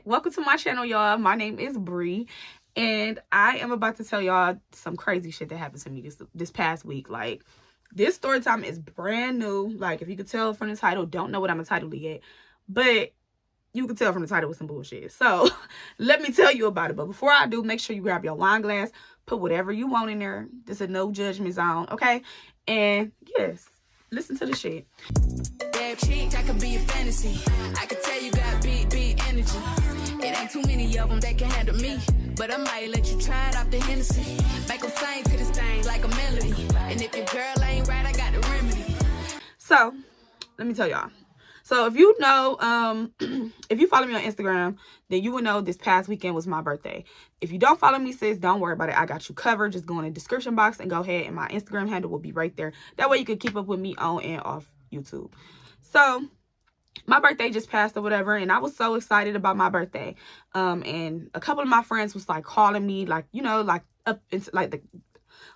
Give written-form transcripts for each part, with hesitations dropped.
welcome to my channel, y'all. My name is Bree, and I am about to tell y'all some crazy shit that happened to me this past week. Like, this story time is brand new. Like, if you could tell from the title, don't know what I'm entitled to yet, but you can tell from the title with some bullshit. So let me tell you about it. But before I do, make sure you grab your wine glass, put whatever you want in there. This is a no judgment zone, okay? And yes, listen to the shit. Cheek, I could be a fantasy. I could tell you got beat energy. It ain't too many of them that can handle me, but I might let you try it off the Hennessy. Make them sing to this thing like a melody. And if your girl ain't right, I got the remedy. So let me tell y'all. So if you know, if you follow me on Instagram, then you will know this past weekend was my birthday. If you don't follow me, sis, don't worry about it. I got you covered. Just go in the description box and go ahead, and my Instagram handle will be right there. That way you can keep up with me on and off YouTube. So my birthday just passed or whatever, and I was so excited about my birthday. And a couple of my friends was like calling me, like, you know, like up into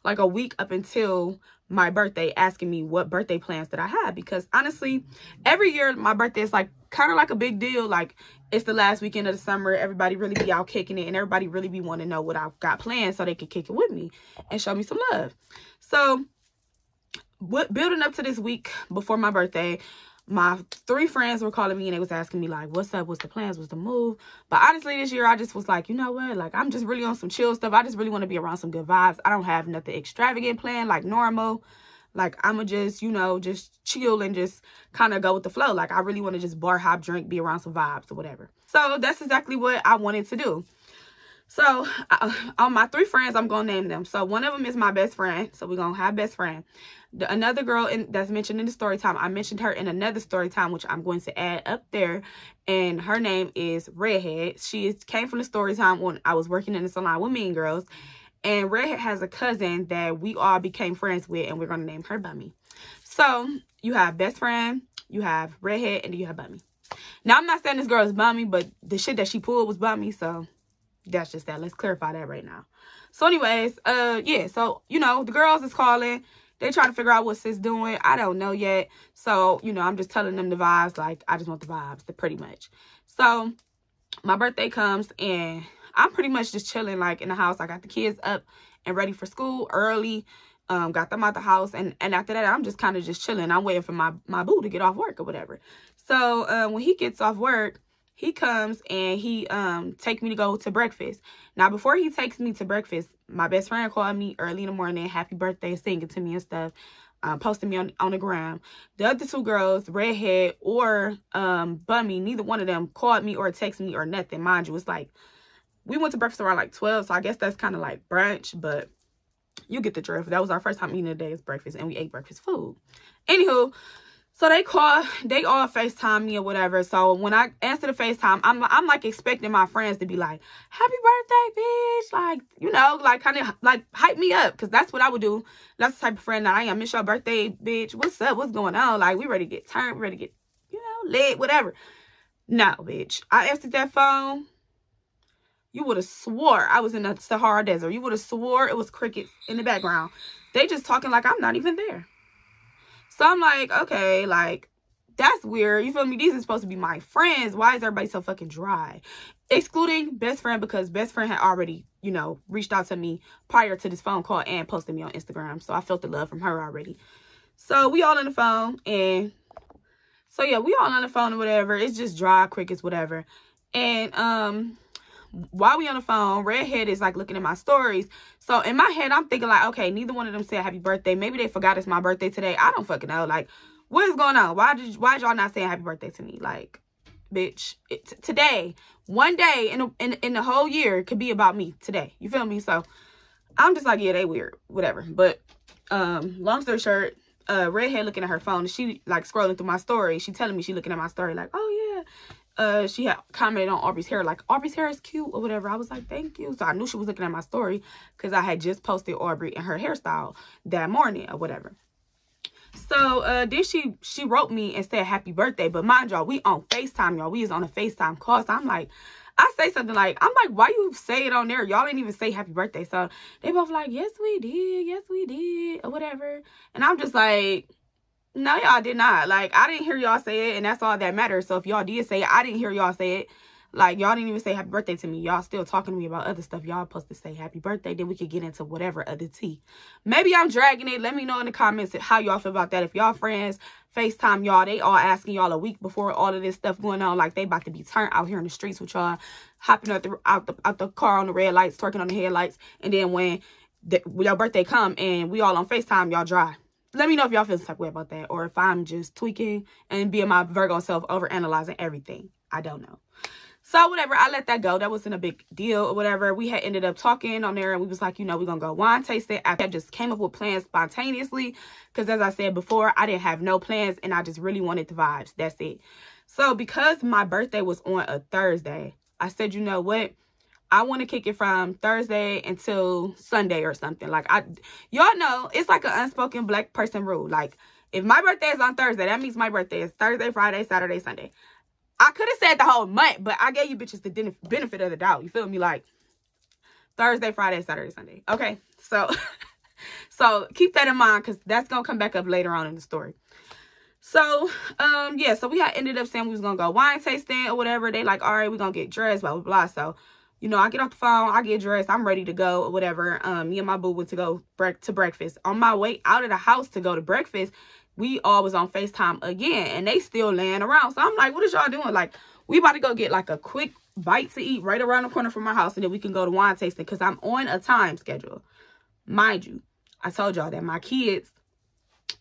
like a week up until my birthday, asking me what birthday plans that I had, because honestly, every year my birthday is like kind of like a big deal. Like, it's the last weekend of the summer, everybody really be out kicking it, and everybody really be wanting to know what I've got planned so they can kick it with me and show me some love. So building up to this week before my birthday, my 3 friends were calling me and they was asking me like, what's up, what's the plans, what's the move? But honestly, this year I just was like, you know what, like, I'm just really on some chill stuff. I just really want to be around some good vibes. I don't have nothing extravagant planned like normal. Like, I'ma just, you know, just chill and just kind of go with the flow. Like, I really want to just bar hop, drink, be around some vibes or whatever. So that's exactly what I wanted to do. So on my 3 friends, I'm gonna name them. So one of them is my best friend, so we're gonna have best friend. Another girl that's mentioned in the story time, I mentioned her in another story time, which I'm going to add up there, and her name is Redhead. She came from the story time when I was working in the salon with Mean Girls, and Redhead has a cousin that we all became friends with, and we're gonna name her Bummy. So you have best friend, you have Redhead, and then you have Bummy. Now, I'm not saying this girl is Bummy, but the shit that she pulled was Bummy, so that's just that. Let's clarify that right now. So anyways, yeah, so, you know, the girls is calling. They trying to figure out what sis doing. I don't know yet. So, you know, I'm just telling them the vibes. Like, I just want the vibes, pretty much. So my birthday comes and I'm pretty much just chilling, like, in the house. I got the kids up and ready for school early. Got them out the house. And after that, I'm just kind of just chilling. I'm waiting for my boo to get off work or whatever. So when he gets off work, he comes and he take me to go to breakfast. Now, before he takes me to breakfast, my best friend called me early in the morning, happy birthday, singing to me and stuff, posting me on the gram. The other 2 girls, Redhead or Bummy, neither one of them called me or texted me or nothing. Mind you, it's like, we went to breakfast around like 12, so I guess that's kind of like brunch, but you get the drift. That was our first time eating a day's breakfast, and we ate breakfast food. Anywho, so they all FaceTime me or whatever. So when I answer the FaceTime, I'm like expecting my friends to be like, happy birthday, bitch. Like, you know, like kind of like hype me up. Because that's what I would do. That's the type of friend that I am. It's your birthday, bitch. What's up? What's going on? Like, we ready to get turned. We ready to get, you know, lit, whatever. No, bitch. I answered that phone. You would have swore I was in the Sahara Desert. You would have swore it was crickets in the background. They just talking like I'm not even there. So I'm like, okay, like, that's weird. You feel me? These are supposed to be my friends. Why is everybody so fucking dry? Excluding best friend, because best friend had already, you know, reached out to me prior to this phone call and posted me on Instagram. So I felt the love from her already. So we all on the phone. And so, yeah, we all on the phone or whatever. It's just dry, crickets, whatever. And while we on the phone, Redhead is like looking at my stories. So in my head, I'm thinking like, okay, neither one of them said happy birthday. Maybe they forgot it's my birthday today. I don't fucking know. Like, what is going on? Why y'all not saying happy birthday to me? Like, bitch, today, one day in the whole year could be about me today. You feel me? So I'm just like, yeah, they weird, whatever. But long story short, Redhead looking at her phone, and she like scrolling through my story. She telling me she looking at my story like, oh yeah. She had commented on Aubrey's hair, like, Aubrey's hair is cute or whatever. I was like, thank you. So I knew she was looking at my story because I had just posted Aubrey and her hairstyle that morning or whatever. So then she wrote me and said happy birthday. But mind y'all, we on FaceTime, y'all. We is on a FaceTime call. So I'm like, I say something like, I'm like, why you say it on there? Y'all didn't even say happy birthday. So they both like, yes, we did, or whatever. And I'm just like, no, y'all did not. Like, I didn't hear y'all say it, and that's all that matters. So if y'all did say it, I didn't hear y'all say it. Like, y'all didn't even say happy birthday to me. Y'all still talking to me about other stuff. Y'all supposed to say happy birthday. Then we could get into whatever other tea. Maybe I'm dragging it. Let me know in the comments how y'all feel about that. If y'all friends FaceTime y'all, they all asking y'all a week before all of this stuff going on. Like, they about to be turned out here in the streets with y'all. Hopping out the car on the red lights, twerking on the headlights. And then when your birthday come and we all on FaceTime, y'all dry. Let me know if y'all feel some type of way about that. Or if I'm just tweaking and being my Virgo self overanalyzing everything. I don't know. So, whatever, I let that go. That wasn't a big deal or whatever. We had ended up talking on there, and we was like, you know, we're going to go wine tasting. I just came up with plans spontaneously because, as I said before, I didn't have no plans, and I just really wanted the vibes. That's it. So, because my birthday was on a Thursday, I said, you know what? I want to kick it from Thursday until Sunday or something. Like, y'all know, it's like an unspoken black person rule. Like, if my birthday is on Thursday, that means my birthday is Thursday, Friday, Saturday, Sunday. I could have said the whole month, but I gave you bitches the benefit of the doubt. You feel me? Like, Thursday, Friday, Saturday, Sunday. Okay, so keep that in mind because that's going to come back up later on in the story. So, yeah, so we had ended up saying we was going to go wine tasting or whatever. They like, all right, we're going to get dressed, blah, blah, blah. So, you know, I get off the phone, I get dressed, I'm ready to go or whatever. Me and my boo went to go to breakfast. On my way out of the house to go to breakfast, we all was on FaceTime again, and they still laying around. So I'm like, what is y'all doing? Like, we about to go get like a quick bite to eat right around the corner from my house, and then we can go to wine tasting because I'm on a time schedule. Mind you, I told y'all that my kids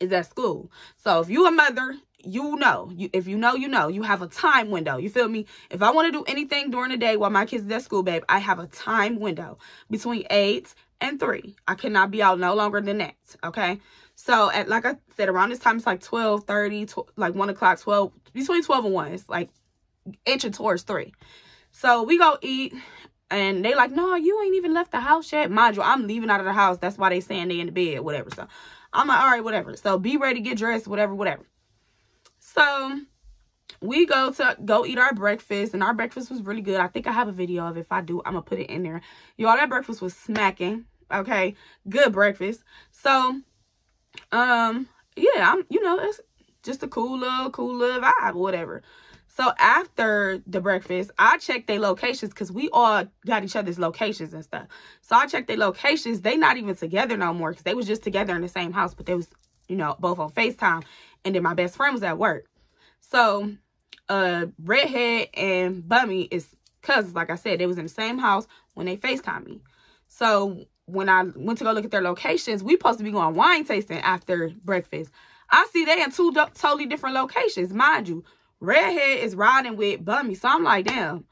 is at school. So if you a mother, you know. If you know, you know. You have a time window. You feel me? If I want to do anything during the day while my kids is at school, babe, I have a time window between 8 and 3. I cannot be out no longer than that, okay? So, like I said, around this time, it's like 12:30, like 1 o'clock, 12, between 12 and 1. It's like inching towards 3. So, we go eat, and they like, no, you ain't even left the house yet. Mind you, I'm leaving out of the house. That's why they saying they in the bed, whatever. So, I'm like, all right, whatever. So, be ready, get dressed, whatever, whatever. So, we go eat our breakfast, and our breakfast was really good. I think I have a video of it. If I do, I'm going to put it in there. Y'all, that breakfast was smacking, okay? Good breakfast. So, yeah, you know, it's just a cool little vibe or whatever. So after the breakfast, I checked their locations because we all got each other's locations and stuff. So I checked their locations. They not even together no more because they was just together in the same house, but they was, you know, both on FaceTime. And then my best friend was at work. So, Redhead and Bummy is cousins. Like I said, they was in the same house when they FaceTimed me. So when I went to go look at their locations, we supposed to be going wine tasting after breakfast. I see they in 2 totally different locations. Mind you, Redhead is riding with Bummy. So I'm like, damn,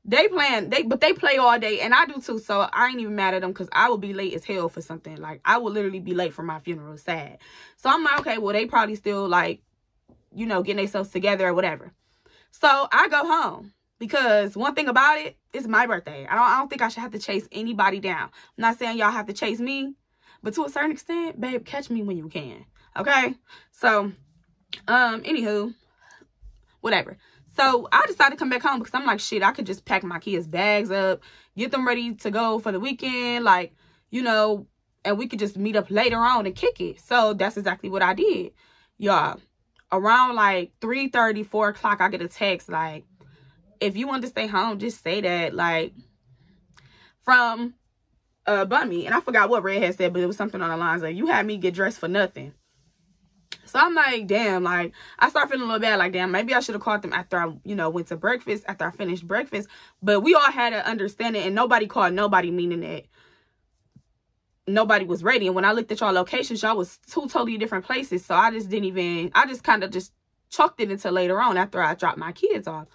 but they play all day, and I do too. So I ain't even mad at them because I will be late as hell for something. Like, I will literally be late for my funeral. Sad. So I'm like, okay, well, they probably still like, you know, getting themselves together or whatever. So I go home. Because one thing about it, it's my birthday. I don't think I should have to chase anybody down. I'm not saying y'all have to chase me. But to a certain extent, babe, catch me when you can. Okay? So, anywho, whatever. So, I decided to come back home because I'm like, shit, I could just pack my kids' bags up, get them ready to go for the weekend, like, you know, and we could just meet up later on and kick it. So, that's exactly what I did. Y'all, around like 3:30, 4 o'clock, I get a text like, if you want to stay home, just say that, like, from Bummy. And I forgot what Redhead said, but it was something on the lines like, you had me get dressed for nothing. So I'm like, damn, like, I start feeling a little bad, like, damn, maybe I should have called them after I, you know, went to breakfast, after I finished breakfast. But we all had an understanding, and nobody called nobody, meaning that nobody was ready. And when I looked at y'all locations, y'all was 2 totally different places. So I just kind of just chalked it until later on after I dropped my kids off.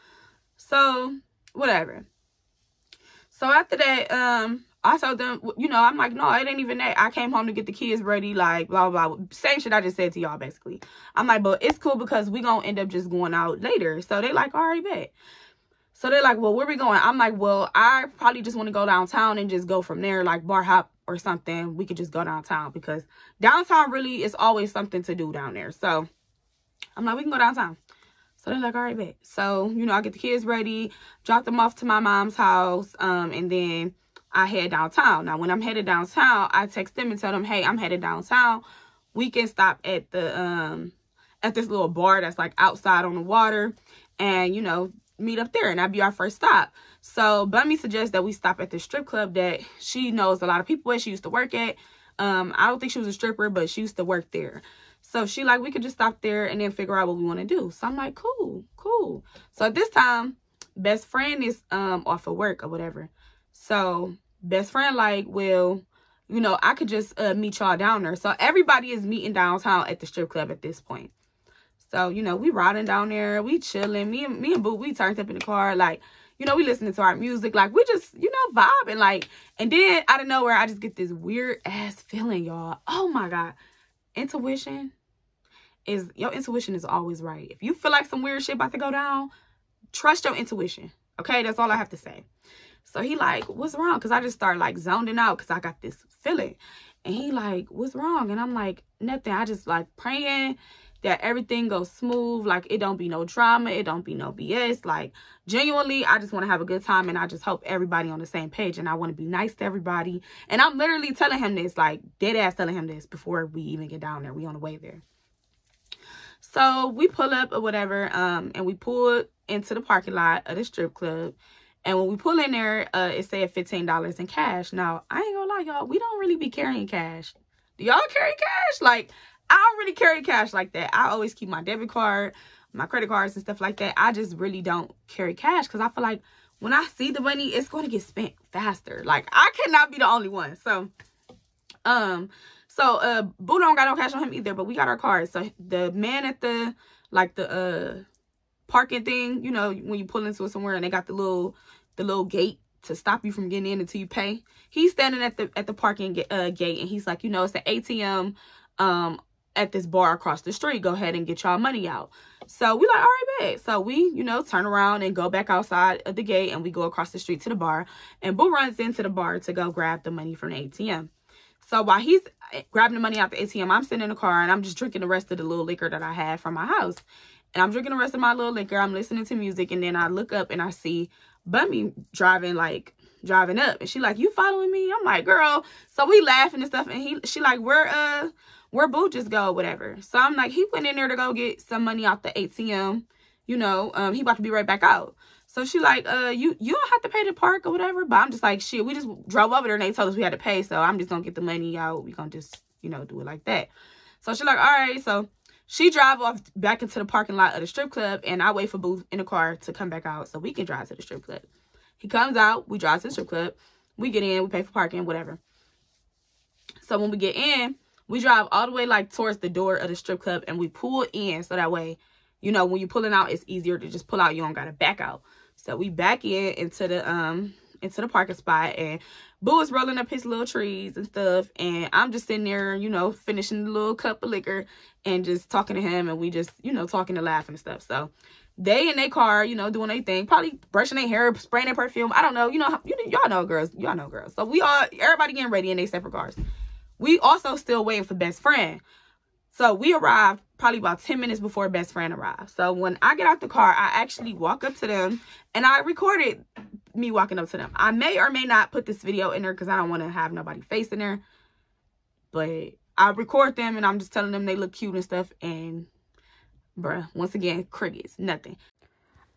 So, whatever. So, after that, I told them, you know, I'm like, no, it ain't even that. I came home to get the kids ready, like, blah, blah, blah. Same shit I just said to y'all, basically. I'm like, but it's cool because we gonna end up just going out later. So, they like, all right, bet. So, they're like, well, where we going? I'm like, well, I probably just want to go downtown and just go from there, like, bar hop or something. We could just go downtown because downtown really is always something to do down there. So, I'm like, we can go downtown. So they're like, all right, bet. So, you know, I get the kids ready, drop them off to my mom's house, and then I head downtown. Now, when I'm headed downtown, I text them and tell them, hey, I'm headed downtown. We can stop at the at this little bar that's like outside on the water, and, you know, meet up there, and that'd be our first stop. So Bummy suggests that we stop at the strip club that she knows a lot of people at. She used to work at. I don't think she was a stripper, but she used to work there. So she like, we could just stop there and then figure out what we want to do. So I'm like, cool. So at this time, best friend is off of work or whatever. So best friend like, well, you know, I could just meet y'all down there. So everybody is meeting downtown at the strip club at this point. So, you know, we riding down there, we chilling. Me and Boo, we turned up in the car, like, you know, we listening to our music, like, we just, you know, vibing, like, and then out of nowhere, I just get this weird ass feeling, y'all. Oh my God. Your intuition is always right. If you feel like some weird shit about to go down, trust your intuition. Okay, that's all I have to say. So he like, what's wrong? Because I just started like zoning out because I got this feeling. And he like, what's wrong? And I'm like, nothing. I just like praying that everything goes smooth. Like, it don't be no drama. It don't be no BS. Like, genuinely, I just want to have a good time. And I just hope everybody on the same page. And I want to be nice to everybody. And I'm literally telling him this, like, dead ass telling him this before we even get down there. We on the way there. So we pull up or whatever, and we pull into the parking lot of the strip club. And when we pull in there, it said $15 in cash. Now, I ain't gonna lie, y'all, we don't really be carrying cash. Do y'all carry cash? Like, I don't really carry cash like that. I always keep my debit card, my credit cards and stuff like that. I just really don't carry cash because I feel like when I see the money, it's going to get spent faster. Like, I cannot be the only one. So, Boo don't got no cash on him either, but we got our cards. So the man at the, like, the parking thing, you know, when you pull into somewhere and they got the little gate to stop you from getting in until you pay. He's standing at the parking gate, and he's like, you know, it's an ATM at this bar across the street. Go ahead and get y'all money out. So we like, all right, bet. So we, you know, turn around and go back outside of the gate, and we go across the street to the bar. And Boo runs into the bar to go grab the money from the ATM. So while he's grabbing the money out the ATM, I'm sitting in the car and I'm just drinking the rest of the little liquor that I had from my house. And I'm drinking the rest of my little liquor. I'm listening to music, and then I look up and I see Bummy driving up, and she like, you following me? I'm like, girl. So we laughing and stuff, and she like, where Boo just go, whatever. So I'm like, he went in there to go get some money out the ATM, you know, he about to be right back out. So she like, you don't have to pay the park or whatever. But I'm just like, shit, we just drove over there and they told us we had to pay, so I'm just gonna get the money out. We gonna just, you know, do it like that. So she like, all right. So she drive off back into the parking lot of the strip club, and I wait for Boo in the car to come back out so we can drive to the strip club. He comes out, we drive to the strip club, we get in, we pay for parking, whatever. So when we get in, we drive all the way like towards the door of the strip club, and we pull in so that way, you know, when you're pulling out, it's easier to just pull out. You don't gotta back out. So we back into the parking spot, and Boo is rolling up his little trees and stuff, and I'm just sitting there, you know, finishing the little cup of liquor and just talking to him, and we just, you know, talking and laughing and stuff. So they in their car, you know, doing their thing, probably brushing their hair, spraying their perfume. I don't know, you know, y'all know girls, So everybody getting ready in their separate cars. We also still waiting for best friend. So we arrived probably about 10 minutes before best friend arrived. So when I get out the car, I actually walk up to them, and I recorded me walking up to them. I may or may not put this video in there because I don't want to have nobody face in there. But I record them, and I'm just telling them they look cute and stuff. And, bruh, once again, crickets, nothing.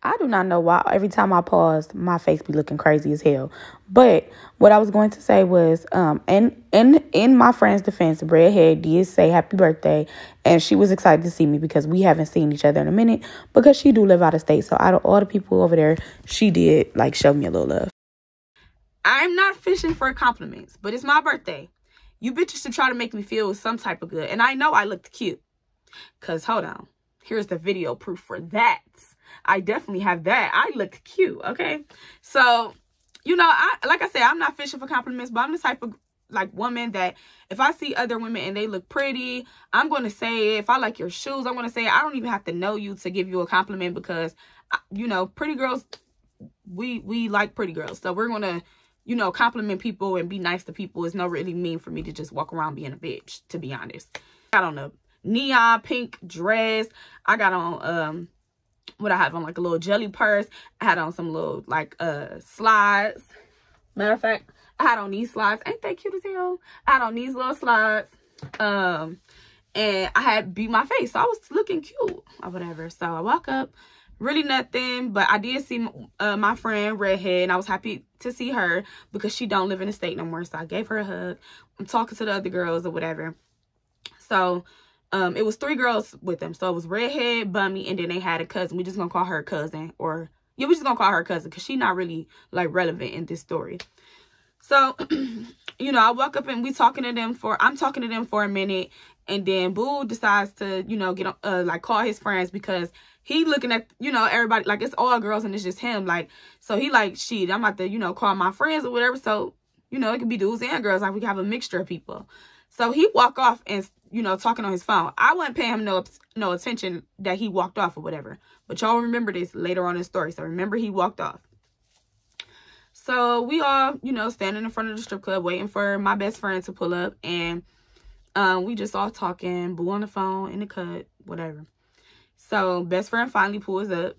I do not know why every time I pause, my face be looking crazy as hell. But what I was going to say was, in my friend's defense, Redhead did say happy birthday, and she was excited to see me because we haven't seen each other in a minute, because she do live out of state. So out of all the people over there, she did like show me a little love. I'm not fishing for compliments, but it's my birthday. You bitches should try to make me feel some type of good, and I know I looked cute. Cause hold on, here's the video proof for that. I definitely have that. I look cute, okay? So, you know, like I said, I'm not fishing for compliments, but I'm the type of, like, woman that if I see other women and they look pretty, I'm going to say it. If I like your shoes, I'm going to say it. I don't even have to know you to give you a compliment because, you know, pretty girls, we like pretty girls. So we're going to, you know, compliment people and be nice to people. It's not really mean for me to just walk around being a bitch, to be honest. I got on a neon pink dress. I got on, what I have on, like a little jelly purse. I had on some little like slides. Matter of fact, I had on these slides. Ain't they cute as hell? I had on these little slides. And I had beat my face, so I was looking cute or whatever. So I walk up, really nothing. But I did see my friend Redhead, and I was happy to see her because she don't live in the state no more. So I gave her a hug. I'm talking to the other girls or whatever. So it was 3 girls with them. So it was Redhead, Bummy, and then they had a cousin. We just gonna call her a cousin, or yeah, we just gonna call her a cousin because she's not really like relevant in this story. So you know, I walk up and I'm talking to them for a minute, and then Boo decides to, you know, get like call his friends because he looking at, you know, everybody like it's all girls and it's just him. Like, so he like, shit, I'm about to, you know, call my friends or whatever. So, you know, it could be dudes and girls. Like, we can have a mixture of people. So he walk off and, you know, talking on his phone. I wasn't paying him no attention that he walked off or whatever. But y'all remember this later on in the story. So remember, he walked off. So we all, you know, standing in front of the strip club waiting for my best friend to pull up. And we just all talking, Boo on the phone, in the cut, whatever. So best friend finally pulls up.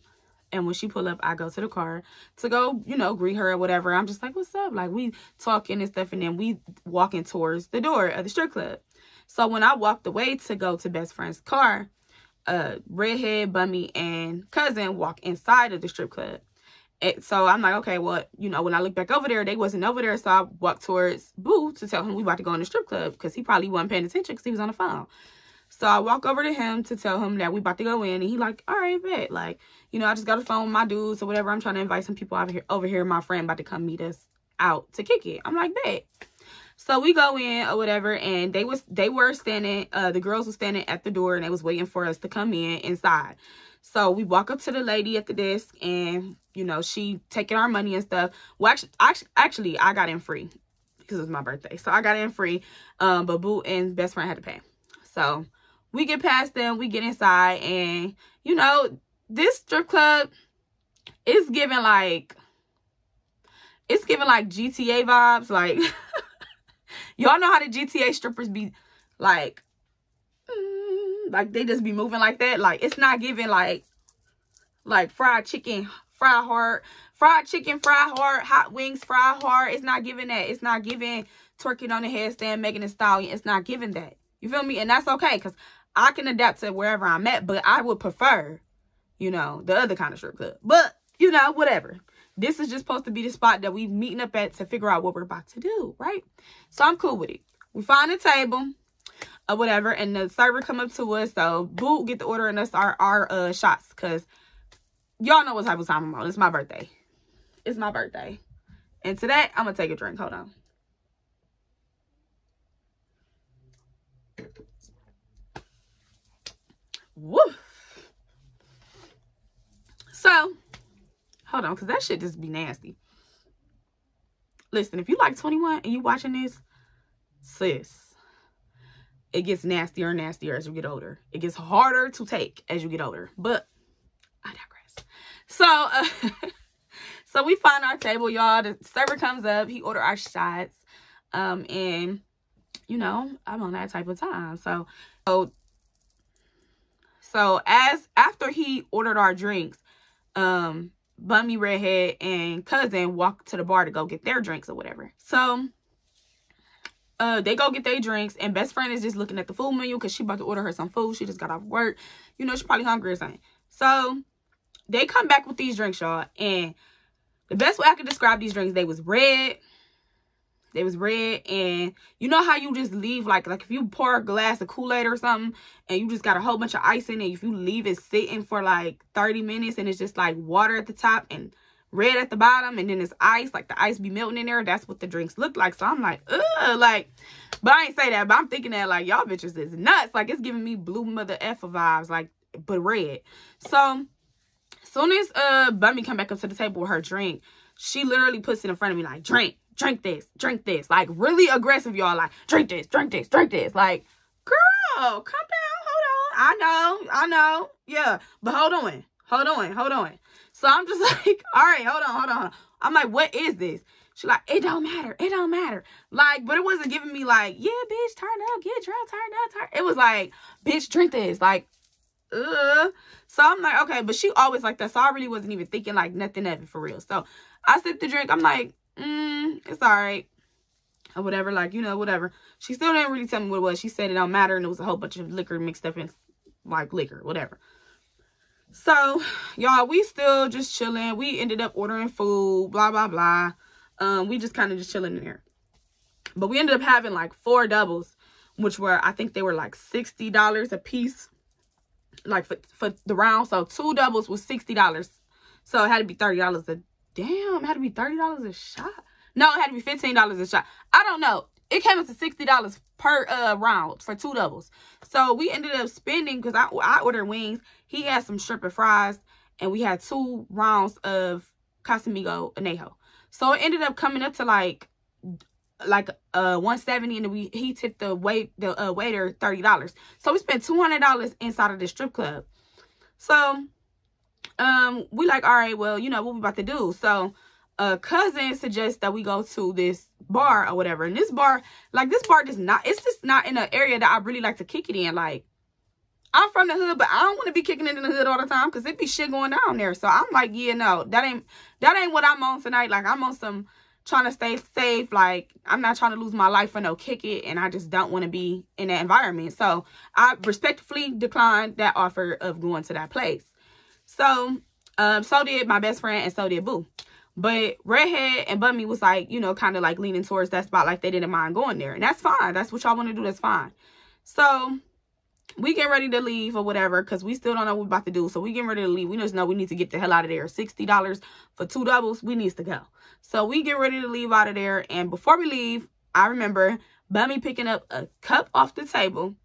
And when she pull up, I go to the car to go, you know, greet her or whatever. I'm just like, what's up? Like, we talking and stuff. And then we walking towards the door of the strip club. So when I walked away to go to best friend's car, Redhead, Bummy, and cousin walk inside of the strip club. So I'm like, okay, well, you know, when I look back over there, they wasn't over there. So I walked towards Boo to tell him we about to go in the strip club because he probably wasn't paying attention because he was on the phone. So I walk over to him to tell him that we about to go in. And he like, all right, bet. Like, you know, I just got a phone with my dudes or whatever. I'm trying to invite some people over here. My friend about to come meet us out to kick it. I'm like, bet. So we go in or whatever. And they were standing, the girls were standing at the door and they was waiting for us to come inside. So we walk up to the lady at the desk and, you know, she taking our money and stuff. Well, actually, I got in free because it was my birthday. So I got in free. But Boo and best friend had to pay. So we get past them, we get inside, and, you know, this strip club is giving like GTA vibes. Like, y'all know how the GTA strippers be like they just be moving like that. Like, it's not giving like fried chicken, fried heart, hot wings, fried heart. It's not giving that. It's not giving twerking on the headstand, Megan Thee Stallion. It's not giving that. You feel me? And that's okay, because I can adapt to wherever I'm at, but I would prefer, you know, the other kind of strip club. But, you know, whatever. This is just supposed to be the spot that we meeting up at to figure out what we're about to do, right? So I'm cool with it. We find a table or whatever, and the server come up to us. So Boo get the order and us our shots, because y'all know what type of time I'm on. It's my birthday. It's my birthday. And to that, I'm going to take a drink. Hold on. Woo. So, hold on, because that shit just be nasty. Listen, if you like 21 and you watching this, sis, it gets nastier and nastier as you get older. It gets harder to take as you get older. But I digress. So, so we find our table, y'all. The server comes up. He ordered our shots. And, you know, I'm on that type of time. So after he ordered our drinks, Bummy, Redhead, and cousin walked to the bar to go get their drinks or whatever. So they go get their drinks, and best friend is just looking at the food menu because she about to order her some food. She just got off work. You know, she's probably hungry or something. So they come back with these drinks, y'all. And the best way I could describe these drinks, they was red. They was red, and you know how you just leave, like if you pour a glass of Kool-Aid or something, and you just got a whole bunch of ice in it, if you leave it sitting for like 30 minutes, and it's just like water at the top and red at the bottom, and then it's ice, like the ice be melting in there, that's what the drinks look like. So I'm like, ugh, like, but I ain't say that, but I'm thinking that, like, y'all bitches is nuts. Like, it's giving me blue mother effer vibes, like, but red. So, as soon as Bummy come back up to the table with her drink, she literally puts it in front of me, like, drink this, like, really aggressive, y'all, like, drink this, like, girl, calm down, hold on, I know, yeah, but hold on, so I'm just like, all right, hold on, I'm like, what is this? She like, it don't matter, like, but it wasn't giving me, like, yeah, bitch, turn up, get drunk, turn up, it was like, bitch, drink this, like, so I'm like, okay, but she always like that, so I really wasn't even thinking, like, nothing of it, for real. So I sipped the drink, I'm like, it's all right, or whatever, like, you know, whatever. She still didn't really tell me what it was. She said it don't matter, and it was a whole bunch of liquor mixed up in, like, liquor, whatever. So, y'all, we still just chilling. We ended up ordering food, blah, blah, blah. We just kind of just chilling in there. But we ended up having like 4 doubles, which were, I think they were like $60 a piece, like for the round. So 2 doubles was $60. So it had to be $30 a, damn, it had to be $30 a shot. No, it had to be $15 a shot. I don't know. It came up to $60 per round for 2 doubles. So we ended up spending, because I ordered wings. He had some shrimp and fries, and we had 2 rounds of Casamigo Anejo. So it ended up coming up to like $170, and he tipped the waiter $30. So we spent $200 inside of this strip club. So we like, all right, well, you know what we about to do. So a cousin suggests that we go to this bar or whatever. And this bar does not, it's just not in an area that I really like to kick it in. Like, I'm from the hood, but I don't want to be kicking it in the hood all the time, because it be shit going down there. So I'm like, yeah, no, that ain't what I'm on tonight. Like, I'm on some trying to stay safe. Like, I'm not trying to lose my life for no kick it, and I just don't want to be in that environment. So I respectfully declined that offer of going to that place. So so did my best friend, and so did Boo. But Redhead and Bummy was like, you know, kind of like leaning towards that spot, like they didn't mind going there. And that's fine. That's what y'all want to do. That's fine. So we get ready to leave or whatever, because we still don't know what we're about to do. So we getting ready to leave. We just know we need to get the hell out of there. $60 for 2 doubles. We need to go. So we get ready to leave out of there. And before we leave, I remember Bummy picking up a cup off the table.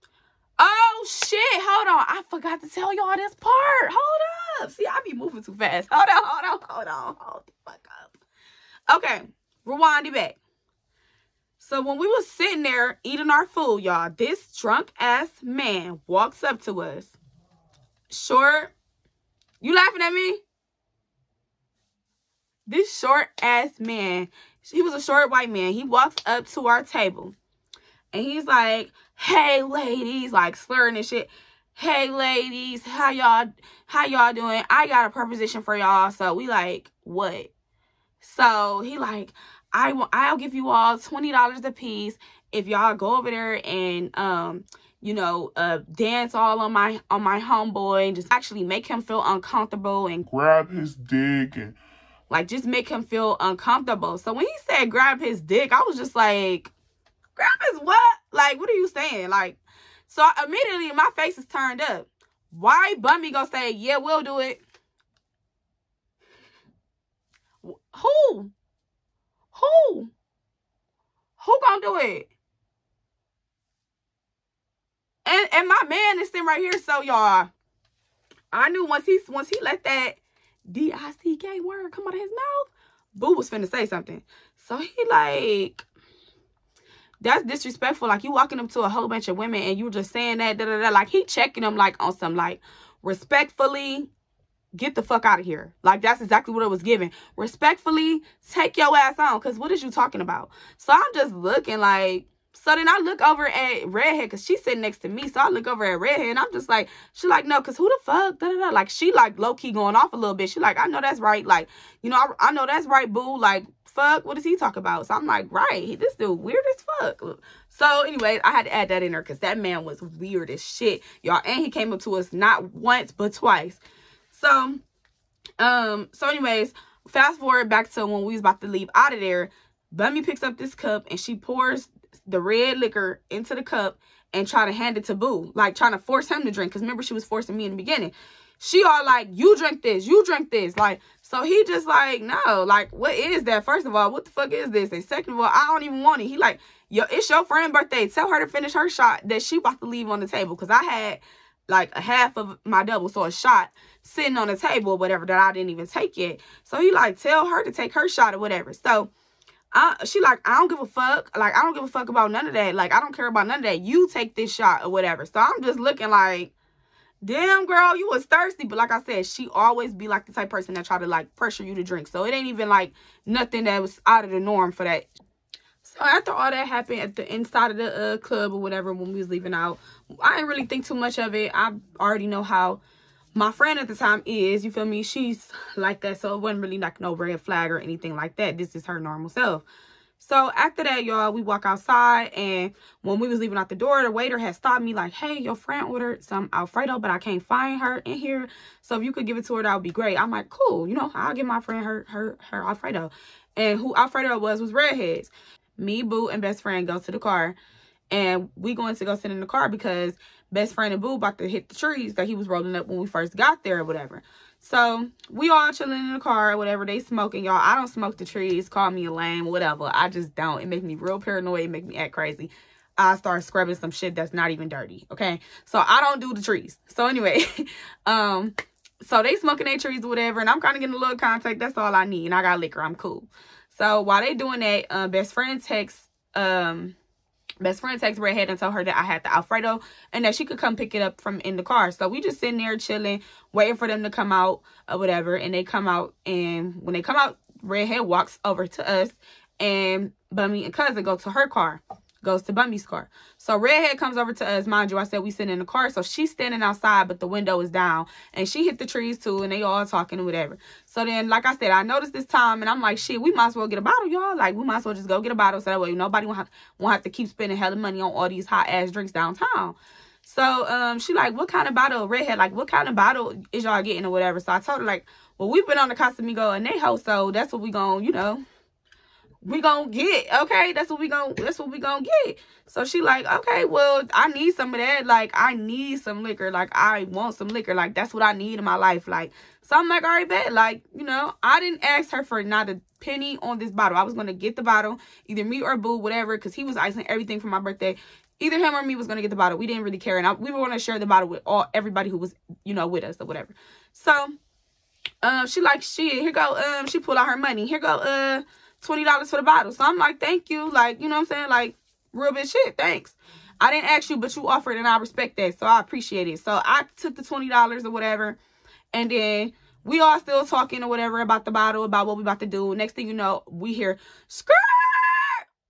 Oh, shit. Hold on. I forgot to tell y'all this part. Hold up. See, I be moving too fast. Hold the fuck up. Okay. Rewind it back. So when we was sitting there eating our food, y'all, this drunk ass man walks up to us. Short. You laughing at me? This short ass man, he was a short white man. He walks up to our table. And he's like, hey, ladies, like slurring and shit. Hey, ladies, how y'all doing? I got a proposition for y'all. So we like, what? So he like, I'll give you all $20 a piece if y'all go over there and you know, dance all on my homeboy and just actually make him feel uncomfortable and grab his dick and like just make him feel uncomfortable. So when he said grab his dick, I was just like, grab his what? Like, what are you saying? Like, so immediately my face is turned up. Why Bummy gonna say, yeah, we'll do it? Who? Who gonna do it? And my man is sitting right here. So y'all, I knew once he let that D-I-C-K word come out of his mouth, Boo was finna say something. So he like, that's disrespectful. Like, you walking up to a whole bunch of women and you just saying that, like, he checking them like on some like, respectfully, get the fuck out of here. Like, that's exactly what it was given. Respectfully, take your ass on, because what is you talking about? So I'm just looking like, so then I look over at Redhead, because she's sitting next to me. So I look over at Redhead and I'm just like, she like, no, because who the fuck? Like, she like low-key going off a little bit. She like, I know that's right. Like, you know, I know that's right, Boo. Like, fuck, what does he talk about? So I'm like, right, this dude weird as fuck. So anyway, I had to add that in there, because that man was weird as shit, y'all. And he came up to us not once but twice. So anyways, fast forward back to when we was about to leave out of there. Bummy picks up this cup and she pours the red liquor into the cup and try to hand it to Boo, like trying to force him to drink, because remember, she was forcing me in the beginning. She all like, you drink this, like, so he just like, no, like, what is that? First of all, what the fuck is this? And second of all, I don't even want it. He like, yo, it's your friend's birthday, tell her to finish her shot that she about to leave on the table, because I had like a half of my double, so a shot sitting on the table or whatever that I didn't even take yet. So he like, tell her to take her shot or whatever. So she like, I don't give a fuck. Like, I don't give a fuck about none of that. Like, I don't care about none of that. You take this shot or whatever. So I'm just looking like, damn, girl, you was thirsty. But like I said, she always be like the type of person that try to like pressure you to drink. So it ain't even like nothing that was out of the norm for that. So after all that happened at the inside of the club or whatever, when we was leaving out, I didn't really think too much of it. I already know how my friend at the time is, you feel me? She's like that, so it wasn't really like no red flag or anything like that. This is her normal self. So after that, y'all, we walk outside, and when we was leaving out the door, the waiter had stopped me like, hey, your friend ordered some Alfredo, but I can't find her in here. So if you could give it to her, that would be great. I'm like, cool, you know, I'll give my friend her Alfredo. And who Alfredo was Redheads. Me, Boo, and best friend go to the car, and we going to go sit in the car because best friend and Boo about to hit the trees that he was rolling up when we first got there or whatever. So we all chilling in the car or whatever. They smoking, y'all. I don't smoke the trees. Call me a lame, whatever. I just don't. It makes me real paranoid. It make me act crazy. I start scrubbing some shit that's not even dirty. Okay, so I don't do the trees. So anyway, so they smoking their trees or whatever, and I'm kind of getting a little contact. That's all I need, and I got liquor. I'm cool. So while they doing that, best friend texts Redhead and told her that I had the Alfredo and that she could come pick it up from in the car. So we just sitting there chilling, waiting for them to come out or whatever. And they come out, and when they come out, Redhead walks over to us, and Bummy and Cousin go to her car, goes to Bummy's car. So Redhead comes over to us. Mind you, I said we sitting in the car, so she's standing outside, but the window is down, and she hit the trees too, and they all talking or whatever. So then, like I said, I noticed this time, and I'm like, shit, we might as well get a bottle, y'all. Like, we might as well just go get a bottle, so that way nobody won't have to keep spending hella money on all these hot ass drinks downtown. So she like, what kind of bottle? Redhead like, what kind of bottle is y'all getting or whatever? So I told her like, well, we've been on the Casamigo and they host, so that's what we gonna, you know, we gonna get. Okay, that's what we gonna get. So she like, okay, well, I need some of that. Like, I need some liquor. Like, I want some liquor. Like, that's what I need in my life. Like, so I'm like, all right, bet. Like, you know, I didn't ask her for not a penny on this bottle. I was gonna get the bottle, either me or Boo, whatever, because he was icing everything for my birthday. Either him or me was gonna get the bottle. We didn't really care, and we were gonna share the bottle with everybody who was, you know, with us or whatever. So she like, shit, here go, she pulled out her money. Here go $20 for the bottle. So I'm like, thank you. Like, you know what I'm saying? Like, real bit shit, thanks. I didn't ask you, but you offered, and I respect that, so I appreciate it. So I took the $20 or whatever, and then we all still talking or whatever about the bottle, about what we about to do. Next thing you know, we hear skirt,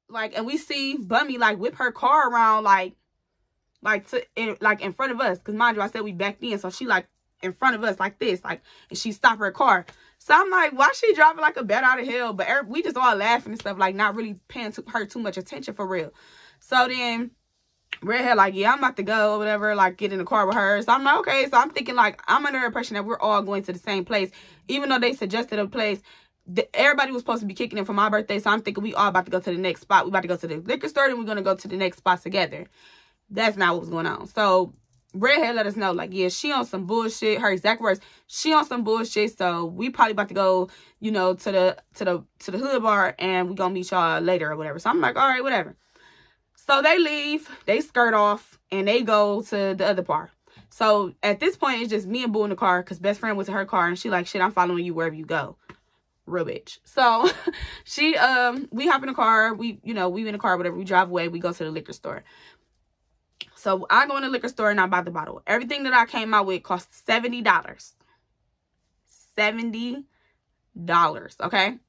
like, and we see Bummy like whip her car around, like in front of us, because mind you, I said we backed in, so she like in front of us like this, like, and she stopped her car. So I'm like, why she driving like a bat out of hell? But we just all laughing and stuff, like not really paying her too much attention for real. So then Redhead like, yeah, I'm about to go or whatever, like get in the car with her. So I'm like, okay. So I'm thinking like, I'm under the impression that we're all going to the same place, even though they suggested a place. Everybody was supposed to be kicking in for my birthday, so I'm thinking we all about to go to the next spot. We about to go to the liquor store, and we're going to go to the next spot together. That's not what was going on. So Redhead let us know, like, yeah, she on some bullshit. Her exact words, she on some bullshit. So we probably about to go, you know, to the hood bar, and we gonna meet y'all later or whatever. So I'm like, all right, whatever. So they leave, they skirt off, and they go to the other bar. So at this point, it's just me and Boo in the car, because best friend went to her car, and she like, shit, I'm following you wherever you go. Real bitch. So we hop in the car, we in the car, whatever, we drive away, we go to the liquor store. So I go in the liquor store and I buy the bottle. Everything that I came out with cost $70. $70. Okay?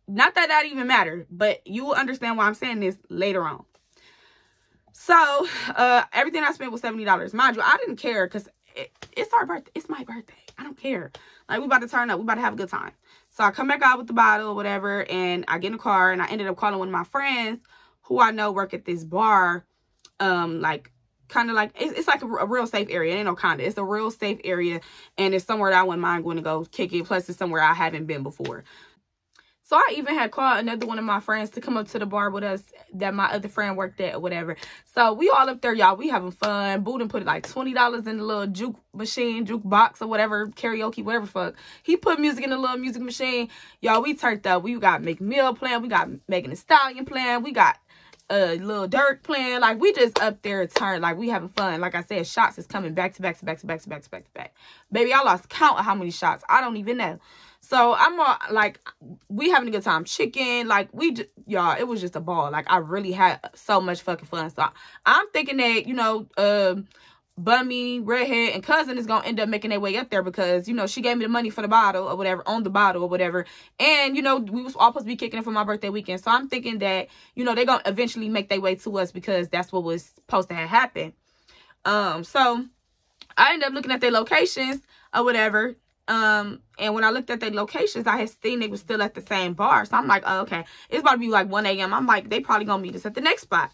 Not that that even mattered, but you will understand why I'm saying this later on. So everything I spent was $70. Mind you, I didn't care, because it's our birthday. It's my birthday. I don't care. Like, we about to turn up. We about to have a good time. So I come back out with the bottle or whatever, and I get in the car, and I ended up calling one of my friends who I know work at this bar. Like, kind of like, it's like a real safe area. It ain't no kind of. It's a real safe area, and it's somewhere that I wouldn't mind going to go kick it. Plus, it's somewhere I haven't been before. So I even had called another one of my friends to come up to the bar with us that my other friend worked at or whatever. So we all up there, y'all. We having fun. Boo done put like $20 in the little juke box or whatever, karaoke, whatever fuck. He put music in the little music machine. Y'all, we turned up. We got McMill playing. We got Megan Thee Stallion playing. We got Lil Durk playing. Like, we just up there turned. Like, we having fun. Like I said, shots is coming back to back to back to back to back to back to back. Baby, I lost count of how many shots. I don't even know. So I'm all like, we having a good time. Chicken, like, y'all, it was just a ball. Like, I really had so much fucking fun. So I'm thinking that, you know, Bummy, Redhead, and Cousin is gonna end up making their way up there, because, you know, she gave me the money for the bottle or whatever, on the bottle or whatever. And, you know, we was all supposed to be kicking it for my birthday weekend. So I'm thinking that, you know, they're gonna eventually make their way to us, because that's what was supposed to have happened. So I ended up looking at their locations or whatever. And And when I looked at their locations, I had seen they were still at the same bar. So I'm like, oh, okay, it's about to be like 1 a.m. I'm like, they probably gonna meet us at the next spot.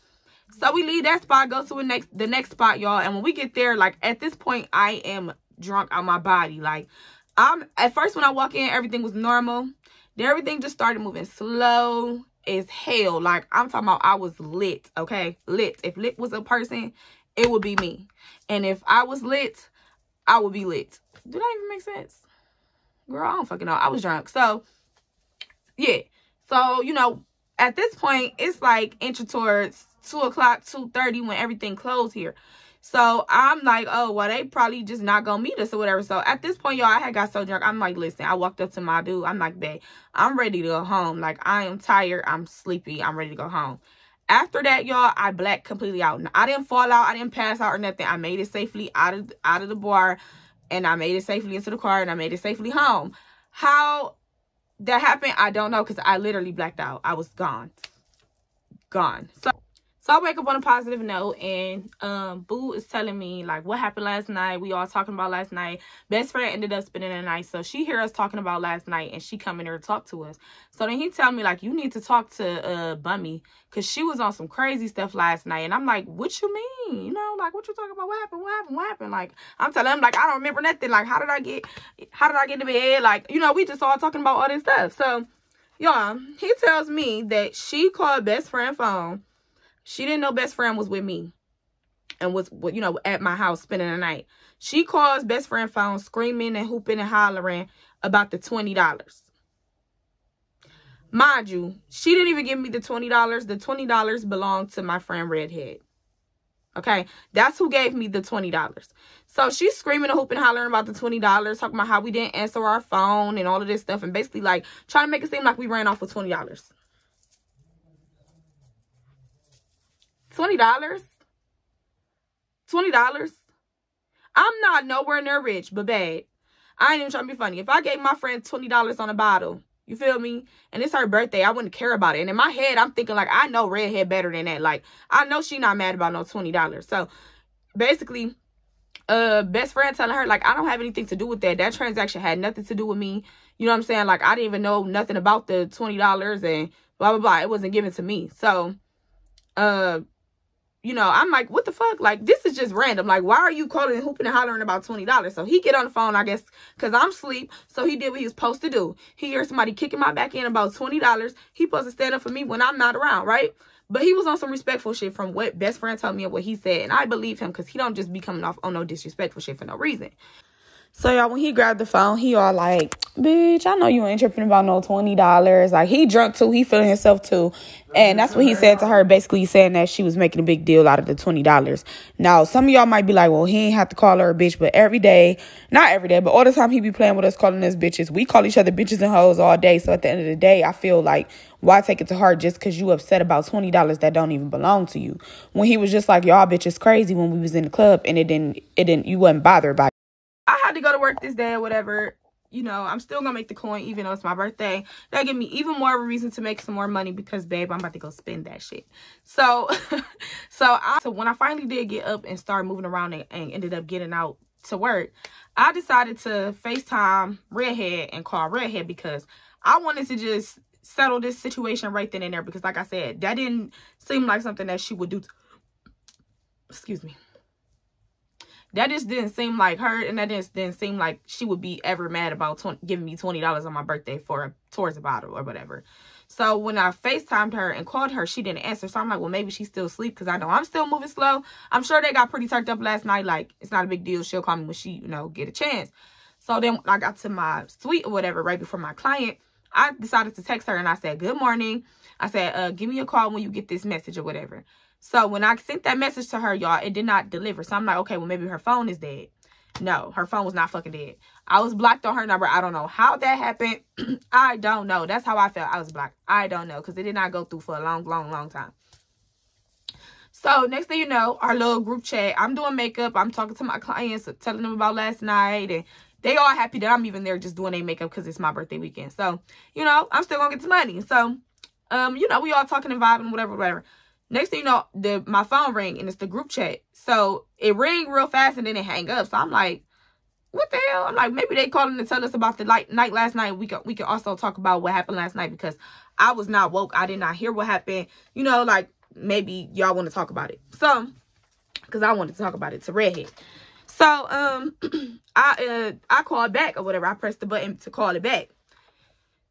So we leave that spot, go to the next spot, y'all. And when we get there, like, at this point, I am drunk on my body. Like, at first when I walk in, everything was normal. Then everything just started moving slow as hell. Like, I'm talking about, I was lit, okay? Lit. If lit was a person, it would be me. And if I was lit, I would be lit. Did that even make sense? Girl, I don't fucking know. I was drunk. So, yeah. So, you know, at this point, it's like inching towards 2 o'clock, 2:30 when everything closed here. So I'm like, oh, well, they probably just not gonna meet us or whatever. So at this point, y'all, I had got so drunk. I'm like, listen, I walked up to my dude. I'm like, babe, I'm ready to go home. Like, I am tired. I'm sleepy. I'm ready to go home. After that, y'all, I blacked completely out. I didn't fall out. I didn't pass out or nothing. I made it safely out of the bar, and I made it safely into the car, and I made it safely home. How that happened, I don't know, because I literally blacked out. I was gone. So I wake up on a positive note, and Boo is telling me, like, what happened last night. We all talking about last night. Best friend ended up spending the night. So she hear us talking about last night, and she come in there to talk to us. So then he tell me, like, you need to talk to Bummy, because she was on some crazy stuff last night. And I'm like, what you mean? You know, like, what you talking about? What happened? Like, I'm telling him, like, I don't remember nothing. Like, how did I get to bed? Like, you know, we just all talking about all this stuff. So, y'all, he tells me that she called best friend phone. She didn't know best friend was with me and was, you know, at my house spending the night. She calls best friend phone screaming and hooping and hollering about the $20. Mind you, she didn't even give me the $20. The $20 belonged to my friend Redhead. Okay, that's who gave me the $20. So she's screaming and hooping and hollering about the $20, talking about how we didn't answer our phone and all of this stuff, and basically like trying to make it seem like we ran off with $20. $20? $20? I'm not nowhere near rich, but bad. I ain't even trying to be funny. If I gave my friend $20 on a bottle, you feel me? And it's her birthday, I wouldn't care about it. And in my head, I'm thinking, like, I know Redhead better than that. Like, I know she not mad about no $20. So, basically, best friend telling her, like, I don't have anything to do with that. That transaction had nothing to do with me. You know what I'm saying? Like, I didn't even know nothing about the $20 and blah, blah, blah. It wasn't given to me. So, you know, I'm like, what the fuck? Like, this is just random. Like, why are you calling and hooping and hollering about $20? So he get on the phone, I guess, because I'm asleep. So he did what he was supposed to do. He hears somebody kicking my back in about $20. He supposed to stand up for me when I'm not around, right? But he was on some respectful shit from what best friend told me and what he said. And I believe him because he don't just be coming off on no disrespectful shit for no reason. So, y'all, when he grabbed the phone, he all like, bitch, I know you ain't tripping about no $20. Like, he drunk, too. He feeling himself, too. And that's what he said to her, basically saying that she was making a big deal out of the $20. Now, some of y'all might be like, well, he ain't have to call her a bitch. But every day, not every day, but all the time he be playing with us, calling us bitches. We call each other bitches and hoes all day. So, at the end of the day, I feel like, why take it to heart just because you upset about $20 that don't even belong to you? When he was just like, y'all bitches crazy when we was in the club and you wasn't bothered by it. I had to go to work this day or whatever. You know, I'm still going to make the coin even though it's my birthday. That give me even more of a reason to make some more money because, babe, I'm about to go spend that shit. So, so when I finally did get up and start moving around and ended up getting out to work, I decided to FaceTime Redhead and call Redhead because I wanted to just settle this situation right then and there because, like I said, that didn't seem like something that she would do. Excuse me. That just didn't seem like her, and that just didn't seem like she would be ever mad about giving me $20 on my birthday towards a bottle or whatever. So when I FaceTimed her and called her, she didn't answer. So I'm like, well, maybe she's still asleep because I know I'm still moving slow. I'm sure they got pretty turned up last night. Like, it's not a big deal. She'll call me when she, you know, get a chance. So then when I got to my suite or whatever right before my client, I decided to text her and I said, good morning. I said, give me a call when you get this message or whatever. So when I sent that message to her, y'all, it did not deliver. So I'm like, okay, well, maybe her phone is dead. No, her phone was not fucking dead. I was blocked on her number. I don't know how that happened. I don't know. That's how I felt. I was blocked. I don't know because it did not go through for a long time. So next thing you know, our little group chat, I'm doing makeup. I'm talking to my clients, telling them about last night. And they all happy that I'm even there just doing their makeup because it's my birthday weekend. So, you know, I'm still going to get some money. So, you know, we all talking and vibing, whatever. Next thing you know, my phone ring and it's the group chat. So it rang real fast and then it hang up. So I'm like, what the hell? I'm like, maybe they calling to tell us about the night last night. We can also talk about what happened last night because I was not woke. I did not hear what happened. You know, like, maybe y'all want to talk about it. So, because I wanted to talk about it to Redhead. So, I called back or whatever. I pressed the button to call it back.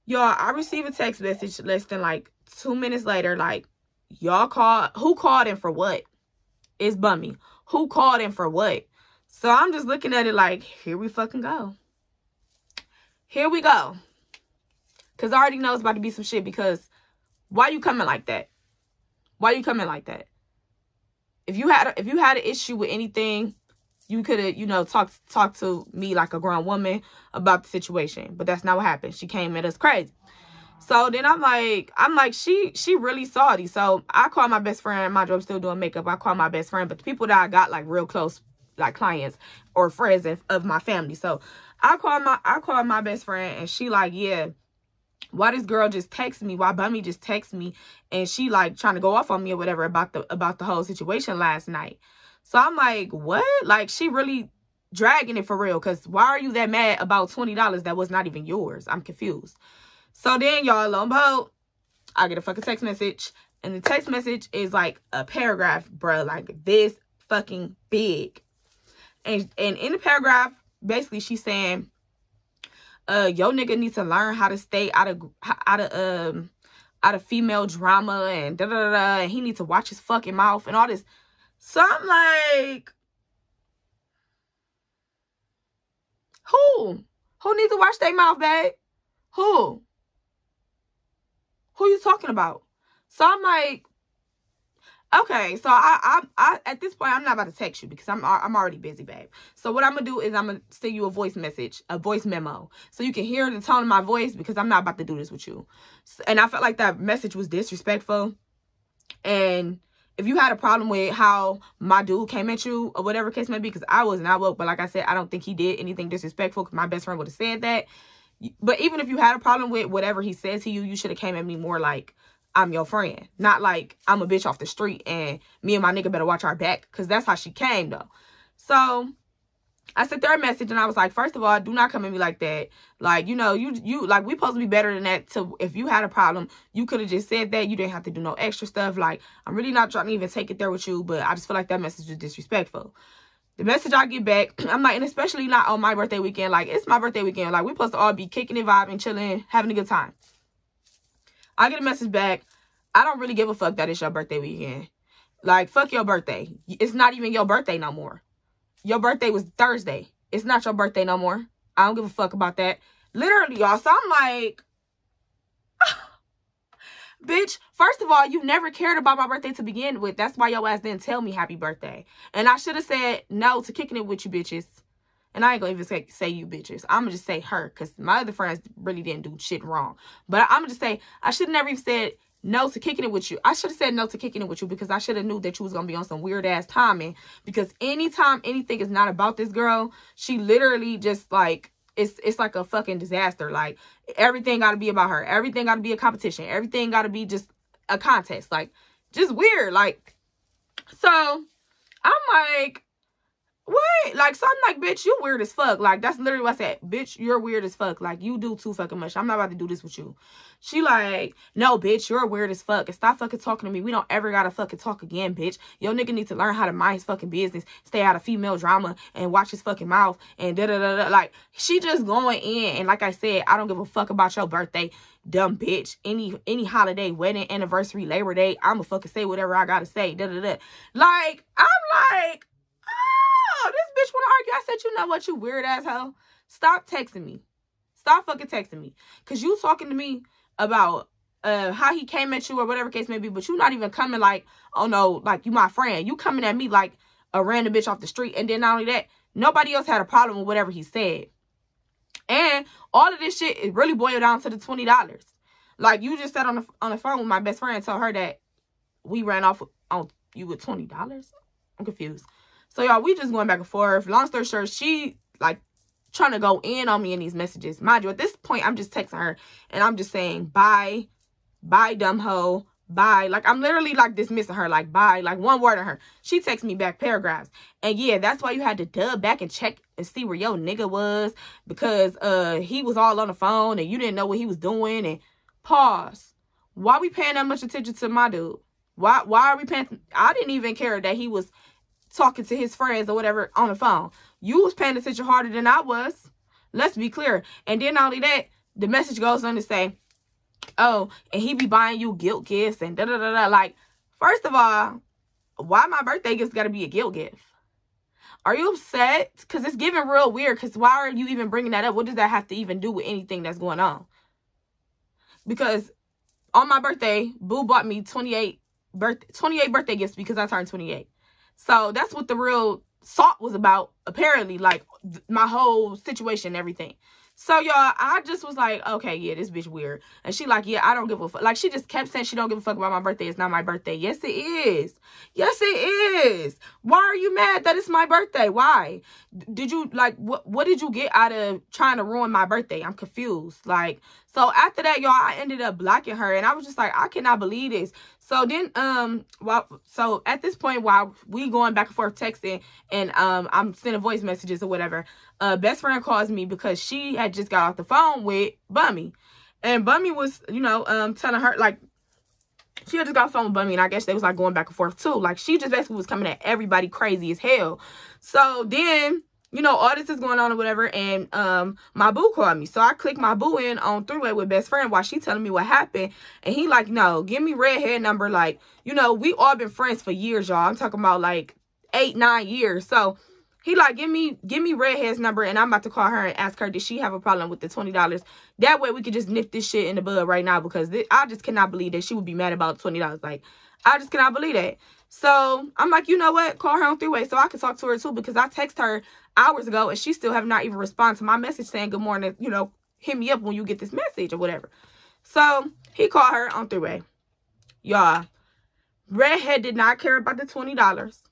Y'all, I received a text message less than, like, 2 minutes later. Like, y'all called. Who called and for what? It's bummy. Who called and for what? So, I'm just looking at it like, here we fucking go. Here we go. Because I already know it's about to be some shit because why you coming like that? Why you coming like that? If you had an issue with anything, you could have, you know, talked to me like a grown woman about the situation. But that's not what happened. She came at us crazy. So then I'm like, she really salty. So I called my best friend. Mind you, I'm still doing makeup. I called my best friend. But the people that I got like real close, like clients or friends of my family. So I called my best friend and she like, yeah, why this girl just texted me? Why Bummy just texted me? And she like trying to go off on me or whatever about the whole situation last night. So I'm like, what? Like, she really dragging it for real. Because why are you that mad about $20 that was not even yours? I'm confused. So then, y'all, lo and behold, I get a fucking text message. And the text message is like a paragraph, bruh. Like, this fucking big. And in the paragraph, basically, she's saying, yo nigga needs to learn how to stay out of female drama and da-da-da-da. And he needs to watch his fucking mouth and all this. So I'm like, who needs to watch their mouth, babe? Who you talking about? So I'm like, okay, so I at this point, I'm not about to text you because I'm already busy, babe. So what I'm going to do is I'm going to send you a voice message, a voice memo. So you can hear the tone of my voice because I'm not about to do this with you. And I felt like that message was disrespectful. And if you had a problem with how my dude came at you or whatever case may be, because I was not woke, but like I said, I don't think he did anything disrespectful because my best friend would have said that. But even if you had a problem with whatever he said to you, you should have came at me more like, I'm your friend, not like I'm a bitch off the street and me and my nigga better watch our back, because that's how she came though. So I sent her a message and I was like, first of all, do not come at me like that. Like, you know, you like, we supposed to be better than that. So if you had a problem, you could have just said that. You didn't have to do no extra stuff. Like, I'm really not trying to even take it there with you, but I just feel like that message was disrespectful. The message I get back, I'm like, and especially not on my birthday weekend. Like, it's my birthday weekend. Like, we supposed to all be kicking it, vibing, chilling, having a good time. I get a message back. I don't really give a fuck that it's your birthday weekend. Like, fuck your birthday. It's not even your birthday no more. Your birthday was Thursday. It's not your birthday no more. I don't give a fuck about that. Literally, y'all. So I'm like, bitch, first of all, you never cared about my birthday to begin with. That's why your ass didn't tell me happy birthday. And I should have said no to kicking it with you bitches. And I ain't gonna even say you bitches. I'm gonna just say her, because my other friends really didn't do shit wrong. But I'm gonna just say, I should have never even said no to kicking it with you. I should have said no to kicking it with you because I should have knew that you was gonna be on some weird ass timing. Because anytime anything is not about this girl, she literally just like, it's like a fucking disaster. Like, everything gotta be about her. Everything gotta be a competition. Everything gotta be just a contest. Like, just weird. Like, so I'm like, what? Like, so I'm like, bitch, you weird as fuck. Like, that's literally what I said. Bitch, you're weird as fuck. Like, you do too fucking much. I'm not about to do this with you. She like, no, bitch, you're weird as fuck. And stop fucking talking to me. We don't ever gotta fucking talk again, bitch. Your nigga needs to learn how to mind his fucking business, stay out of female drama, and watch his fucking mouth, and da-da-da-da. Like, she just going in. And like I said, I don't give a fuck about your birthday, dumb bitch. Any holiday, wedding, anniversary, Labor Day, I'ma fucking say whatever I gotta say, da-da-da. Like, I'm like, oh, this bitch want to argue. I said, you know what, you weird asshole. Stop texting me. Stop fucking texting me. Because you talking to me about how he came at you or whatever case may be, but you not even coming like, oh no, like you my friend. You coming at me like a random bitch off the street. And then not only that, nobody else had a problem with whatever he said. And all of this shit, it really boiled down to the $20. Like, you just sat on the phone with my best friend and told her that we ran off on you with $20. I'm confused. So, y'all, we just going back and forth. Long story short, she, like, trying to go in on me in these messages. Mind you, at this point, I'm just texting her. And I'm just saying, bye, dumb hoe, bye. Like, I'm literally, like, dismissing her, like, bye, like, one word on her. She texts me back paragraphs. And yeah, that's why you had to dub back and check and see where your nigga was, because he was all on the phone and you didn't know what he was doing. And pause. Why we paying that much attention to my dude? Why are we paying? I didn't even care that he was talking to his friends or whatever on the phone. You was paying attention harder than I was. Let's be clear. And then not only that, the message goes on to say, oh, and he be buying you guilt gifts and da-da-da-da. Like, first of all, why my birthday gifts got to be a guilt gift? Are you upset? Because it's giving real weird. Because why are you even bringing that up? What does that have to even do with anything that's going on? Because on my birthday, Boo bought me 28 birthday gifts because I turned 28. So that's what the real salt was about, apparently, like my whole situation and everything. So y'all, I just was like, okay, yeah, this bitch weird. And she like, yeah, I don't give a fuck. Like, she just kept saying she don't give a fuck about my birthday. It's not my birthday. Yes, it is. Yes, it is. Why are you mad that it's my birthday? Why? Did you, like, what did you get out of trying to ruin my birthday? I'm confused. Like, so after that, y'all, I ended up blocking her. And I was just like, I cannot believe this. So then, so at this point, while we going back and forth texting and I'm sending voice messages or whatever, best friend calls me because she had just got off the phone with Bummy. And Bummy was, you know, telling her, like, she had just got off the phone with Bummy, and I guess they was, like, going back and forth, too. Like, she just basically was coming at everybody crazy as hell. So then, you know, all this is going on or whatever, and my boo called me. So I clicked my boo in on three-way with best friend while she telling me what happened. And he like, no, give me redhead number. Like, you know, we all been friends for years, y'all. I'm talking about, like, 8-9 years. So he like, give me redhead's number, and I'm about to call her and ask her, did she have a problem with the $20? That way we could just nip this shit in the bud right now, because I just cannot believe that she would be mad about $20. Like, I just cannot believe that. So I'm like, you know what? Call her on three-way so I can talk to her too, because I text her hours ago and she still have not even responded to my message saying good morning, you know, hit me up when you get this message or whatever. So he called her on three-way. Y'all, redhead did not care about the $20.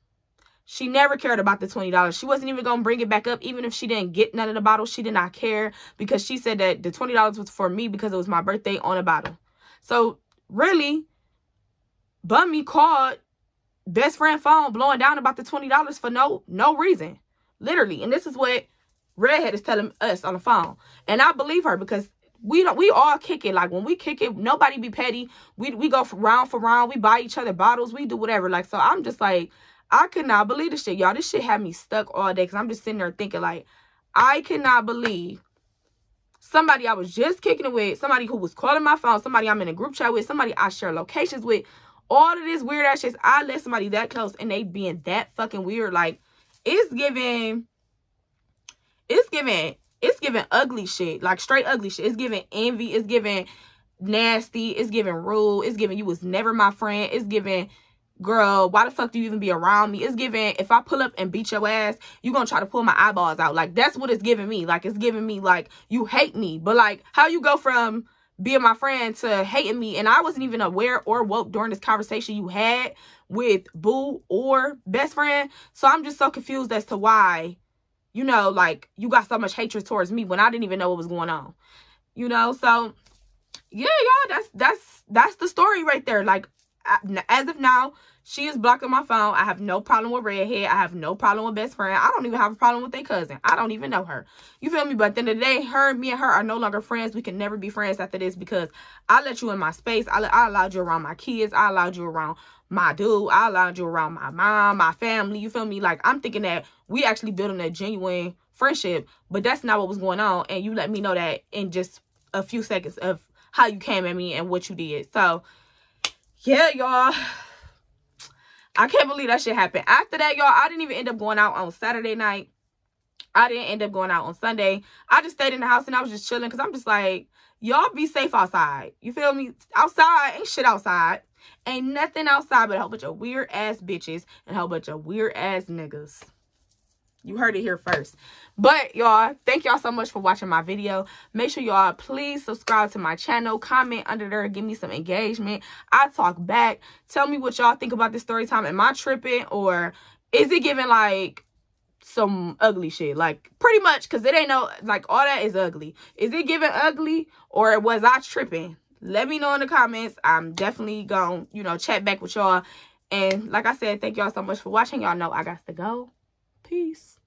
She never cared about the $20. She wasn't even going to bring it back up. Even if she didn't get none of the bottles, she did not care, because she said that the $20 was for me because it was my birthday on a bottle. So really, Bummy called best friend phone blowing down about the $20 for no reason. Literally. And this is what redhead is telling us on the phone. And I believe her, because we all kick it. Like, when we kick it, nobody be petty. We go for round. We buy each other bottles. We do whatever. Like, so I'm just like, I could not believe this shit, y'all. This shit had me stuck all day, because I'm just sitting there thinking, like, I cannot believe somebody I was just kicking it with, somebody who was calling my phone, somebody I'm in a group chat with, somebody I share locations with, all of this weird ass shit. I let somebody that close and they being that fucking weird. Like, it's giving ugly shit. Like, straight ugly shit. It's giving envy. It's giving nasty. It's giving rude. It's giving you was never my friend. It's giving, girl, why the fuck do you even be around me? It's giving, if I pull up and beat your ass, you gonna try to pull my eyeballs out. Like, that's what it's giving me. Like, it's giving me, like, you hate me. But, like, how you go from being my friend to hating me, and I wasn't even aware or woke during this conversation you had with boo or best friend. So I'm just so confused as to why, you know, like, you got so much hatred towards me when I didn't even know what was going on, you know. So yeah, y'all, that's the story right there. Like, as of now, she is blocked on my phone. I have no problem with redhead. I have no problem with best friend. I don't even have a problem with their cousin. I don't even know her. You feel me? But at the end of the day, me and her are no longer friends. We can never be friends after this, because I let you in my space. I allowed you around my kids. I allowed you around my dude. I allowed you around my mom, my family. You feel me? Like, I'm thinking that we actually building a genuine friendship, but that's not what was going on. And you let me know that in just a few seconds of how you came at me and what you did. So yeah, y'all, I can't believe that shit happened. After that, y'all, I didn't even end up going out on Saturday night. I didn't end up going out on Sunday. I just stayed in the house and I was just chilling, because I'm just like, y'all be safe outside. You feel me? Outside, ain't shit outside. Ain't nothing outside but a whole bunch of weird ass bitches and a whole bunch of weird ass niggas. You heard it here first. But y'all, thank y'all so much for watching my video. Make sure y'all please subscribe to my channel. Comment under there. Give me some engagement. I talk back. Tell me what y'all think about this story time. Am I tripping, or is it giving like some ugly shit? Like, pretty much, because it ain't no, like, all that is ugly. Is it giving ugly, or was I tripping? let me know in the comments. I'm definitely gonna, you know, chat back with y'all. And like I said, thank y'all so much for watching. Y'all know I got to go. Peace.